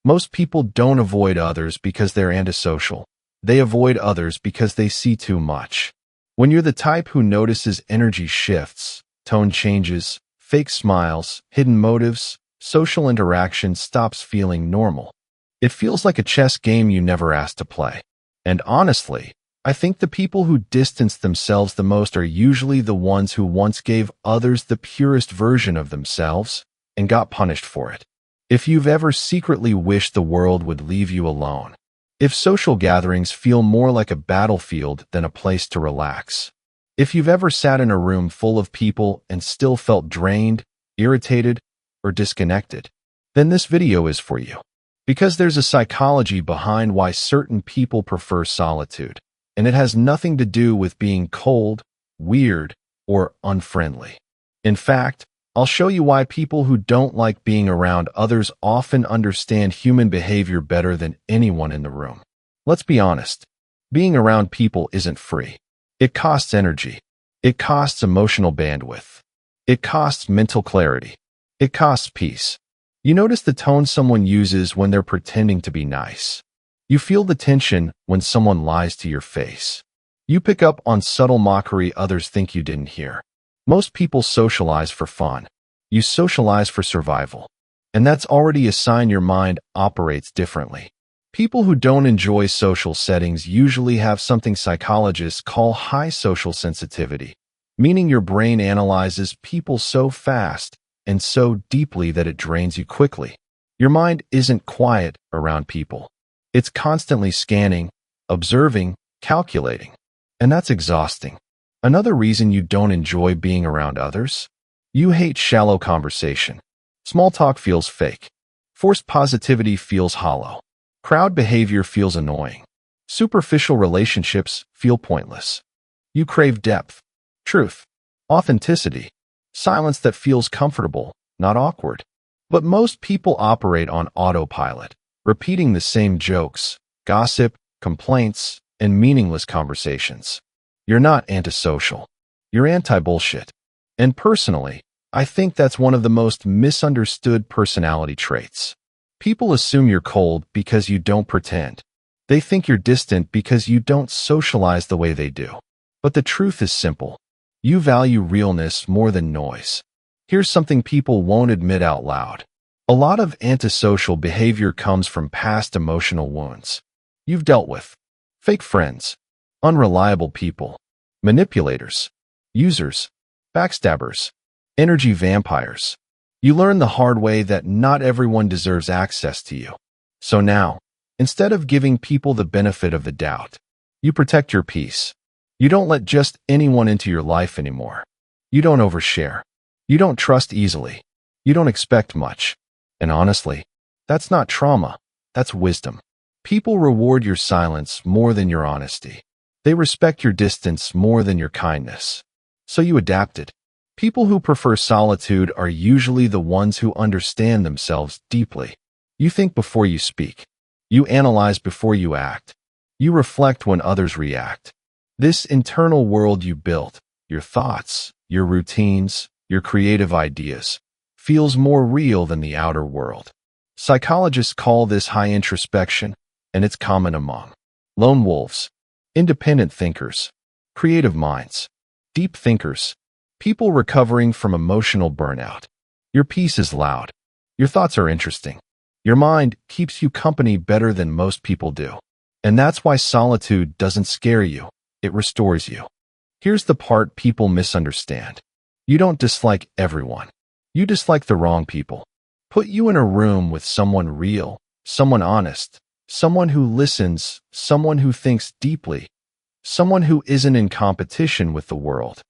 Most people don't avoid others because they're antisocial. They avoid others because they see too much. When you're the type who notices energy shifts, tone changes, fake smiles, hidden motives, social interaction stops feeling normal. It feels like a chess game you never asked to play. And honestly, I think the people who distance themselves the most are usually the ones who once gave others the purest version of themselves and got punished for it. If you've ever secretly wished the world would leave you alone, if social gatherings feel more like a battlefield than a place to relax, if you've ever sat in a room full of people and still felt drained, irritated, or disconnected, then this video is for you. Because there's a psychology behind why certain people prefer solitude, and it has nothing to do with being cold, weird, or unfriendly. In fact, I'll show you why people who don't like being around others often understand human behavior better than anyone in the room. Let's be honest, being around people isn't free. It costs energy. It costs emotional bandwidth. It costs mental clarity. It costs peace. You notice the tone someone uses when they're pretending to be nice. You feel the tension when someone lies to your face. You pick up on subtle mockery others think you didn't hear. Most people socialize for fun. You socialize for survival. And that's already a sign your mind operates differently. People who don't enjoy social settings usually have something psychologists call high social sensitivity, meaning your brain analyzes people so fast and so deeply that it drains you quickly. Your mind isn't quiet around people. It's constantly scanning, observing, calculating. And that's exhausting. Another reason you don't enjoy being around others? You hate shallow conversation. Small talk feels fake. Forced positivity feels hollow. Crowd behavior feels annoying. Superficial relationships feel pointless. You crave depth, truth, authenticity, silence that feels comfortable, not awkward. But most people operate on autopilot, repeating the same jokes, gossip, complaints, and meaningless conversations. You're not antisocial. You're anti-bullshit. And personally, I think that's one of the most misunderstood personality traits. People assume you're cold because you don't pretend. They think you're distant because you don't socialize the way they do. But the truth is simple. You value realness more than noise. Here's something people won't admit out loud. A lot of antisocial behavior comes from past emotional wounds you've dealt with. Fake friends, unreliable people, manipulators, users, backstabbers, energy vampires. You learn the hard way that not everyone deserves access to you. So now, instead of giving people the benefit of the doubt, you protect your peace. You don't let just anyone into your life anymore. You don't overshare. You don't trust easily. You don't expect much. And honestly, that's not trauma. That's wisdom. People reward your silence more than your honesty. They respect your distance more than your kindness. So you adapted. People who prefer solitude are usually the ones who understand themselves deeply. You think before you speak. You analyze before you act. You reflect when others react. This internal world you built, your thoughts, your routines, your creative ideas, feels more real than the outer world. Psychologists call this high introspection, and it's common among lone wolves, independent thinkers, creative minds, deep thinkers, people recovering from emotional burnout. Your peace is loud. Your thoughts are interesting. Your mind keeps you company better than most people do. And that's why solitude doesn't scare you. It restores you. Here's the part people misunderstand. You don't dislike everyone. You dislike the wrong people. Put you in a room with someone real, someone honest, someone who listens, someone who thinks deeply, someone who isn't in competition with the world.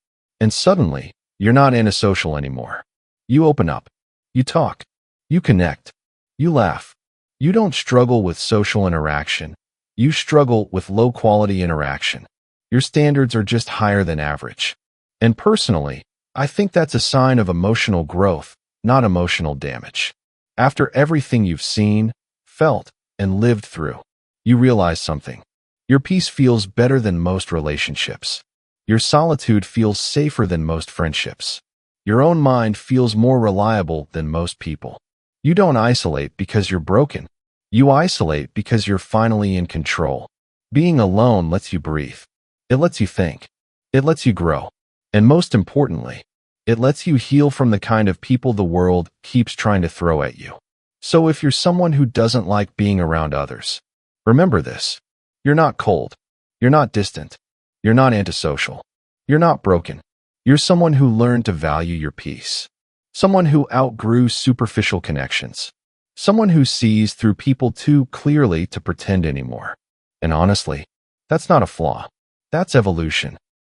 And suddenly, you're not antisocial anymore. You open up. You talk. You connect. You laugh. You don't struggle with social interaction. You struggle with low-quality interaction. Your standards are just higher than average. And personally, I think that's a sign of emotional growth, not emotional damage. After everything you've seen, felt, and lived through, you realize something. Your peace feels better than most relationships. Your solitude feels safer than most friendships. Your own mind feels more reliable than most people. You don't isolate because you're broken. You isolate because you're finally in control. Being alone lets you breathe. It lets you think. It lets you grow. And most importantly, it lets you heal from the kind of people the world keeps trying to throw at you. So if you're someone who doesn't like being around others, remember this. You're not cold. You're not distant. You're not antisocial. You're not broken. You're someone who learned to value your peace. Someone who outgrew superficial connections. Someone who sees through people too clearly to pretend anymore. And honestly, that's not a flaw. That's evolution.